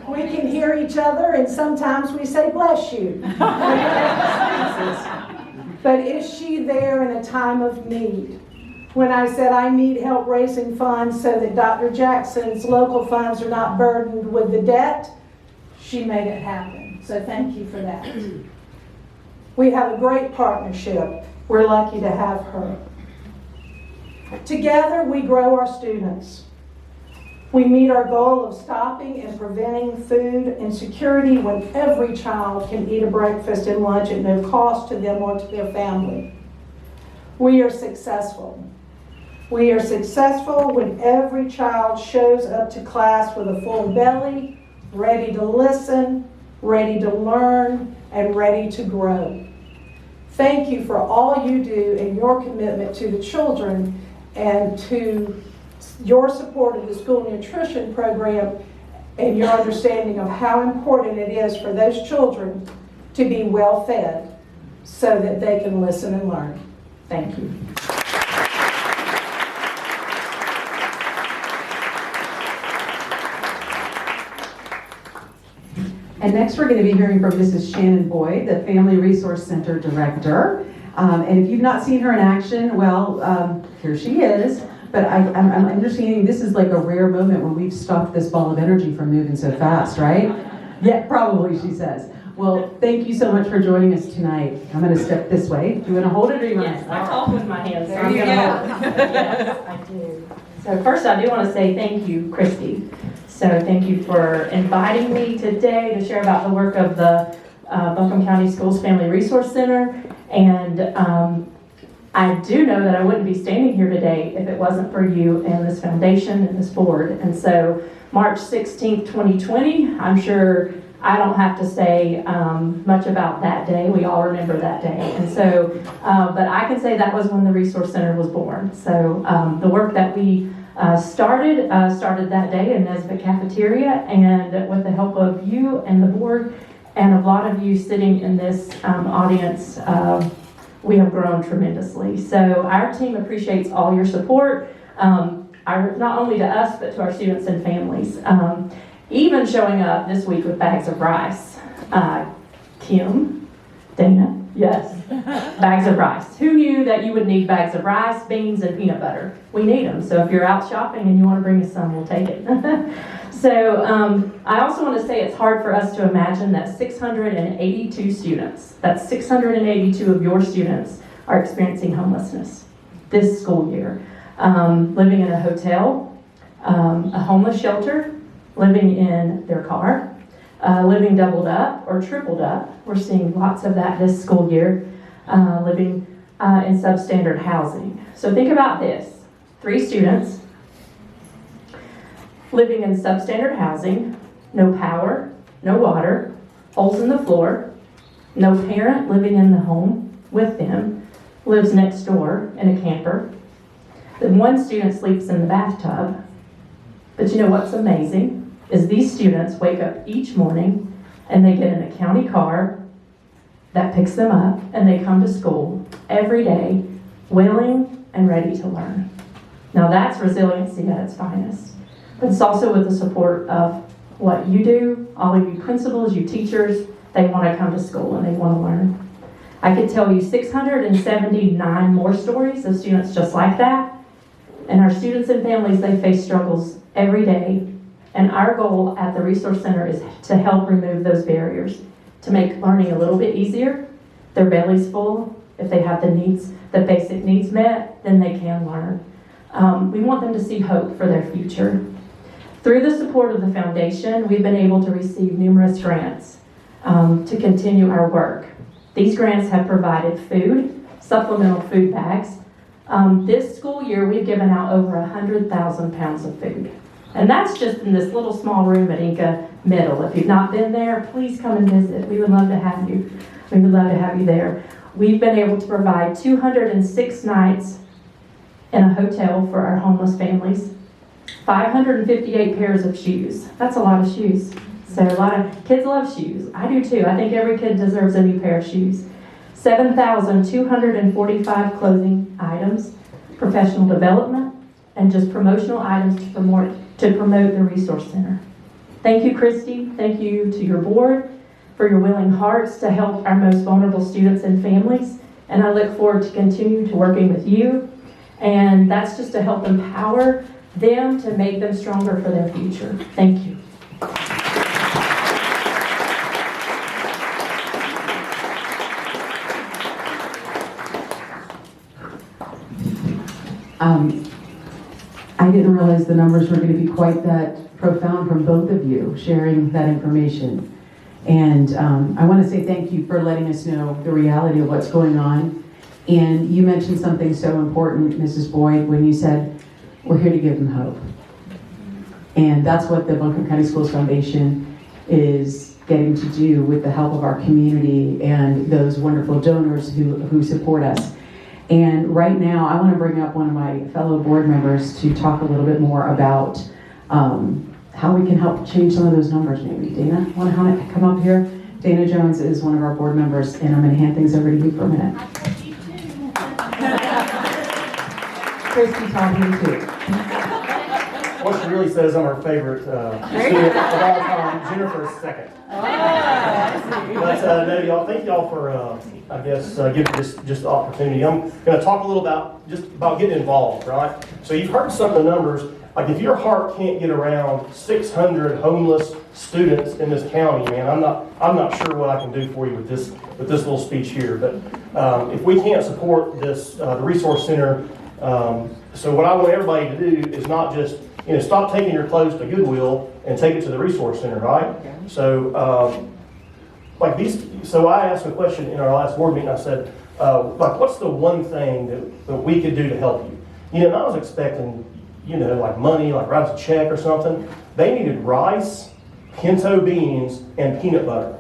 We can hear each other, and sometimes we say, bless you. But is she there in a time of need? When I said I need help raising funds so that Dr. Jackson's local funds are not burdened with the debt, she made it happen. So thank you for that. We have a great partnership. We're lucky to have her. Together, we grow our students. We meet our goal of stopping and preventing food insecurity when every child can eat a breakfast and lunch at no cost to them or to their family. We are successful. We are successful when every child shows up to class with a full belly, ready to listen, ready to learn, and ready to grow. Thank you for all you do and your commitment to the children and to your support of the school nutrition program and your understanding of how important it is for those children to be well fed so that they can listen and learn. Thank you. And next we're going to be hearing from Mrs. Shannon Boyd, the Family Resource Center Director. And if you've not seen her in action, well, here she is. But I'm understanding this is like a rare moment when we've stopped this ball of energy from moving so fast, right? Yeah, probably, she says. Well, thank you so much for joining us tonight. I'm going to step this way. Do you want to hold it or you want to? Yes, I talk with my hands, so There I'm you going to go. hold it. Yes, I do. So first I do want to say thank you, Christy. So thank you for inviting me today to share about the work of the Buncombe County Schools Family Resource Center. And I do know that I wouldn't be standing here today if it wasn't for you and this foundation and this board. And so March 16th, 2020, I'm sure I don't have to say much about that day. We all remember that day. And so, but I can say that was when the Resource Center was born. So the work that we started that day in Nesbitt Cafeteria, and with the help of you and the board and a lot of you sitting in this audience, we have grown tremendously. So our team appreciates all your support, not only to us, but to our students and families. Even showing up this week with bags of rice. Kim, Dana, yes, bags of rice. Who knew that you would need bags of rice, beans, and peanut butter? We need them. So if you're out shopping and you want to bring us some, we'll take it. So I also want to say it's hard for us to imagine that 682 students, that's 682 of your students, are experiencing homelessness this school year. Living in a hotel, a homeless shelter, living in their car, living doubled up or tripled up. We're seeing lots of that this school year, living in substandard housing. So think about this, 3 students living in substandard housing, no power, no water, holes in the floor, no parent living in the home with them, lives next door in a camper. Then 1 student sleeps in the bathtub. But you know what's amazing is these students wake up each morning and they get in a county car that picks them up and they come to school every day willing and ready to learn. Now that's resiliency at its finest. But it's also with the support of what you do, all of you principals, you teachers, they want to come to school and they want to learn. I could tell you 679 more stories of students just like that. And our students and families, they face struggles every day. And our goal at the Resource Center is to help remove those barriers, to make learning a little bit easier. Their belly's full. If they have the basic needs met, then they can learn. We want them to see hope for their future. Through the support of the foundation, we've been able to receive numerous grants to continue our work. These grants have provided food, supplemental food bags. This school year, we've given out over 100,000 pounds of food. And that's just in this little small room at Inca Middle. If you've not been there, please come and visit. We would love to have you. We would love to have you there. We've been able to provide 206 nights in a hotel for our homeless families. 558 pairs of shoes. That's a lot of shoes. So a lot of kids love shoes. I do too. I think every kid deserves a new pair of shoes. 7,245 clothing items, professional development, and just promotional items to promote the Resource Center. Thank you, Christy. Thank you to your board for your willing hearts to help our most vulnerable students and families. And I look forward to continue to working with you. And that's just to help empower them to make them stronger for their future. Thank you. I didn't realize the numbers were going to be quite that profound from both of you sharing that information. And I want to say thank you for letting us know the reality of what's going on. And you mentioned something so important, Mrs. Boyd, when you said, we're here to give them hope. And that's what the Buncombe County Schools Foundation is getting to do with the help of our community and those wonderful donors who support us. And right now, I want to bring up one of my fellow board members to talk a little bit more about how we can help change some of those numbers. Maybe Dana, want to come up here? Dana Jones is one of our board members, and I'm going to hand things over to you for a minute. Christy talking too. What she really says I'm her favorite student of all time. Jennifer's second. But no, y'all, thank y'all for giving this just the opportunity. I'm going to talk a little about getting involved, right? So you've heard some of the numbers. Like if your heart can't get around 600 homeless students in this county, man, I'm not sure what I can do for you with this little speech here. But if we can't support this the resource center, so what I want everybody to do is not just stop taking your clothes to Goodwill and take it to the resource center, right? So so I asked a question in our last board meeting. I said, what's the one thing that we could do to help you? And I was expecting, like money, like write us a check or something. They needed rice, pinto beans, and peanut butter.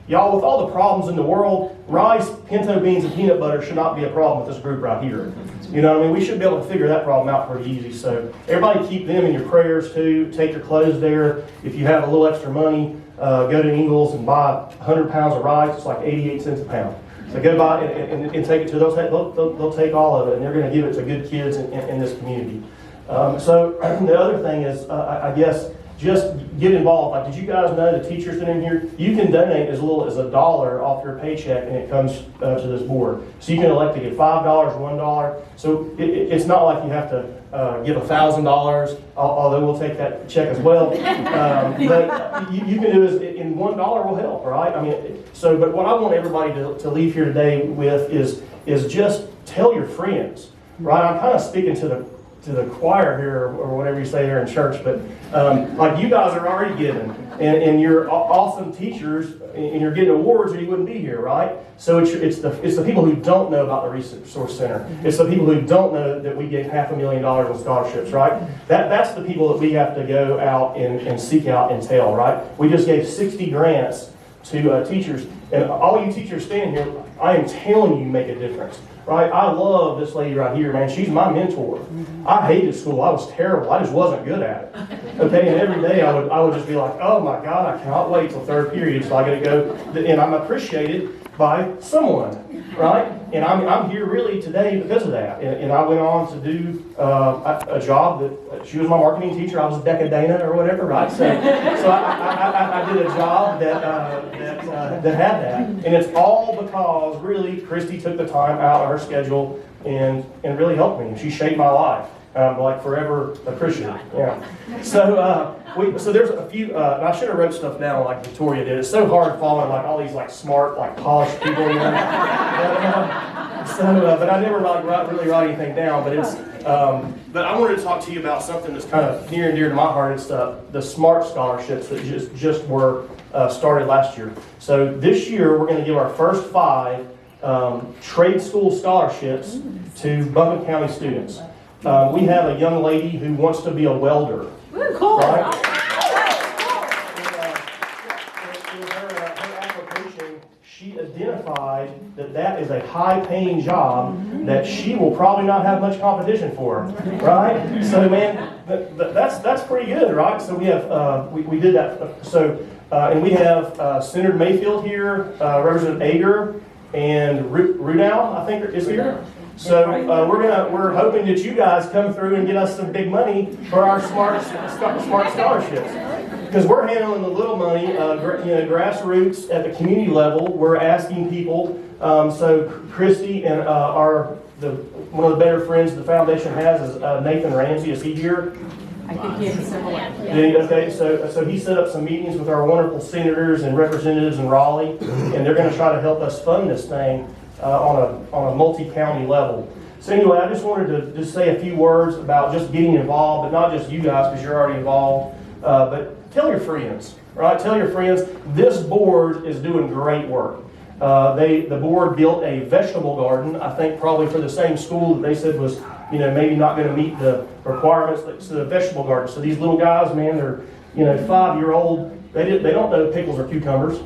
Y'all, with all the problems in the world, rice, pinto beans, and peanut butter should not be a problem with this group right here. You know what I mean? We should be able to figure that problem out pretty easy. So everybody keep them in your prayers too. Take your clothes there. If you have a little extra money, go to Ingles and buy 100 pounds of rice. It's like 88 cents a pound. So go buy it and take it to those. They'll take all of it, and they're going to give it to good kids in this community. So the other thing is, I guess, just get involved. Like, did you guys know the teachers that are in here? You can donate as little as $1 off your paycheck, and it comes to this board. So you can elect to give $5, $1. So it's not like you have to give $1,000, although we'll take that check as well. But you can do is, in $1 will help, right? I mean, but what I want everybody to leave here today with is just tell your friends, right? I'm kind of speaking to the choir here, or whatever you say there in church, but like you guys are already giving, and you're awesome teachers, and you're getting awards, or you wouldn't be here, right? So it's the people who don't know about the Resource Center. It's the people who don't know that we gave $500,000 in scholarships, right? That's the people that we have to go out and seek out and tell, right? We just gave 60 grants to teachers, and all you teachers standing here, I am telling you, make a difference. Right? I love this lady right here, man. She's my mentor. I hated school. I was terrible. I just wasn't good at it. Okay, and every day I would just be like, oh my God, I cannot wait till third period, so I got to go. And I'm appreciated by someone, right? And I'm here really today because of that. And I went on to do a job that she was my marketing teacher. I was Decadana or whatever, right? So I did a job that had that, and it's all because really Christy took the time out of her schedule and really helped me. She shaped my life. I'm like forever a Christian. Yeah. So there's a few. And I should have wrote stuff down like Victoria did. It's so hard following like all these like smart, like polished people. You know? But I never really write anything down. But it's. But I wanted to talk to you about something that's kind of near and dear to my heart. It's the SMART scholarships that just were started last year. So this year we're going to give our first 5 trade school scholarships to Buncombe County students. We have a young lady who wants to be a welder. Cool. Right? In her application, she identified that is a high-paying job that she will probably not have much competition for, right? So, man, that's pretty good, right? So we have we did that. So and we have Senator Mayfield here, Representative Ager, and Rudow, I think, is here. So we're hoping that you guys come through and get us some big money for our smart scholarships. because we're handling the little money, grassroots at the community level. We're asking people. So Christy and one of the better friends the foundation has is Nathan Ramsey. Is he here? I think he has several. Okay, so he set up some meetings with our wonderful senators and representatives in Raleigh, and they're going to try to help us fund this thing on a multi-county level. So anyway, I just wanted to just say a few words about just getting involved, but not just you guys because you're already involved, but tell your friends, right? Tell your friends. This board is doing great work. The board built a vegetable garden, I think probably for the same school that they said was, maybe not going to meet the requirements. So the vegetable garden. So these little guys, man, they're 5-year-old. They don't know pickles or cucumbers.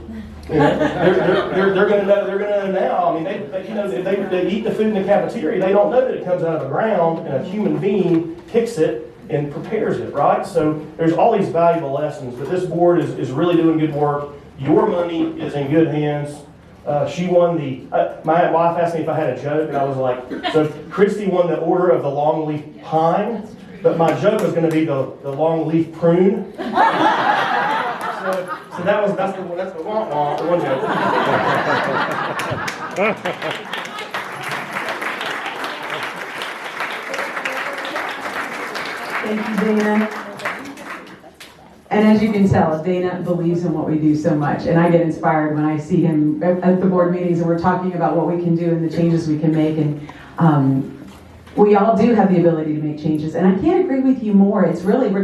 They're going to know. They're going to know now. I mean, they eat the food in the cafeteria. They don't know that it comes out of the ground and a human being picks it and prepares it, right? So there's all these valuable lessons. But this board is really doing good work. Your money is in good hands. She won my wife asked me if I had a joke, and I was like, so Christy won the Order of the Longleaf Pine, but my joke was going to be the Longleaf Prune. So that's the one joke. Thank you, Dana. And as you can tell, Dana believes in what we do so much, and I get inspired when I see him at the board meetings and we're talking about what we can do and the changes we can make. And we all do have the ability to make changes, and I can't agree with you more. It's really, we're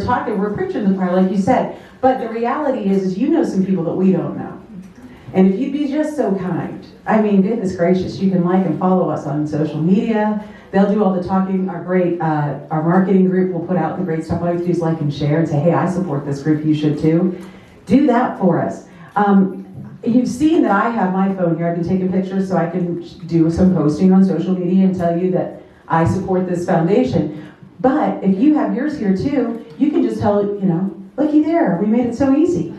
preaching the choir, like you said, but the reality is you know some people that we don't know. And if you'd be just so kind, I mean, goodness gracious, you can like and follow us on social media. They'll do all the talking. Our marketing group will put out the great stuff. All you have to do is like and share and say, hey, I support this group, you should too. Do that for us. You've seen that I have my phone here. I've been taking pictures so I can do some posting on social media and tell you that I support this foundation. But if you have yours here too, you can just tell, looky there, we made it so easy.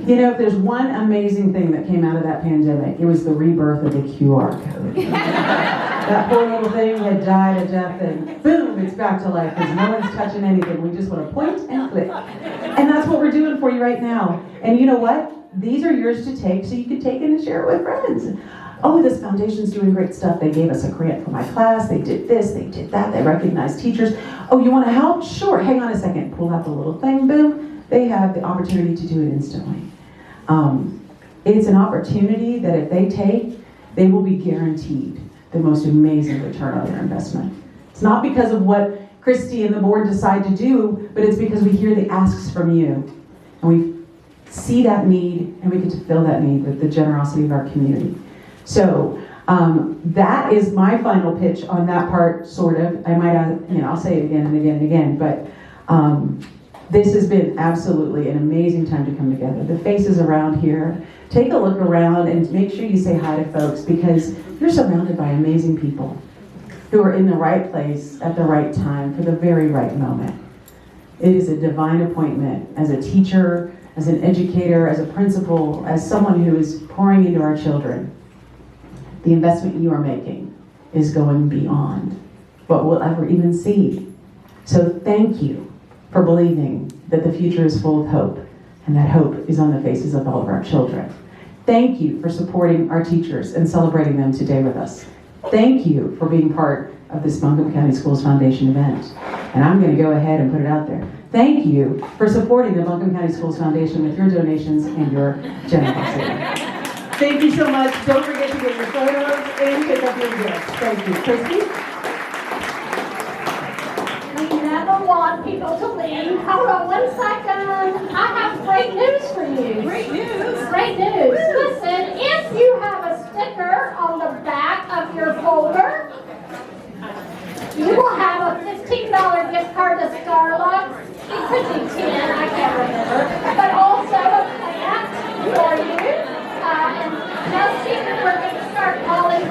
If there's one amazing thing that came out of that pandemic, it was the rebirth of the QR code. That poor little thing had died a death, and boom, it's back to life because no one's touching anything. We just want to point and click. And that's what we're doing for you right now. And you know what? These are yours to take so you can take it and share it with friends. Oh, this foundation's doing great stuff. They gave us a grant for my class. They did this, they did that. They recognized teachers. Oh, you want to help? Sure. Hang on a second. Pull out the little thing, boom. They have the opportunity to do it instantly. It's an opportunity that if they take, they will be guaranteed the most amazing return on their investment. It's not because of what Christy and the board decide to do, but it's because we hear the asks from you. And we see that need, and we get to fill that need with the generosity of our community. So that is my final pitch on that part, sort of. I might, I'll say it again and again and again, but this has been absolutely an amazing time to come together. The faces around here, take a look around and make sure you say hi to folks because you're surrounded by amazing people who are in the right place at the right time for the very right moment. It is a divine appointment as a teacher, as an educator, as a principal, as someone who is pouring into our children. The investment you are making is going beyond what we'll ever even see. So thank you for believing that the future is full of hope, and that hope is on the faces of all of our children. Thank you for supporting our teachers and celebrating them today with us. Thank you for being part of this Buncombe County Schools Foundation event. And I'm going to go ahead and put it out there. Thank you for supporting the Buncombe County Schools Foundation with your donations and your generosity. Thank you so much. Don't forget to get your photos and pick up your gifts. Thank you. Christy? We never want people to leave. Hold on 1 second. I have great news for you. Great news? Great news. Listen, if you have a sticker on the back of your folder, you will have a $15 gift card to Starbucks. It could be 10, I can't remember. But also a plant for you. And just we're going to start calling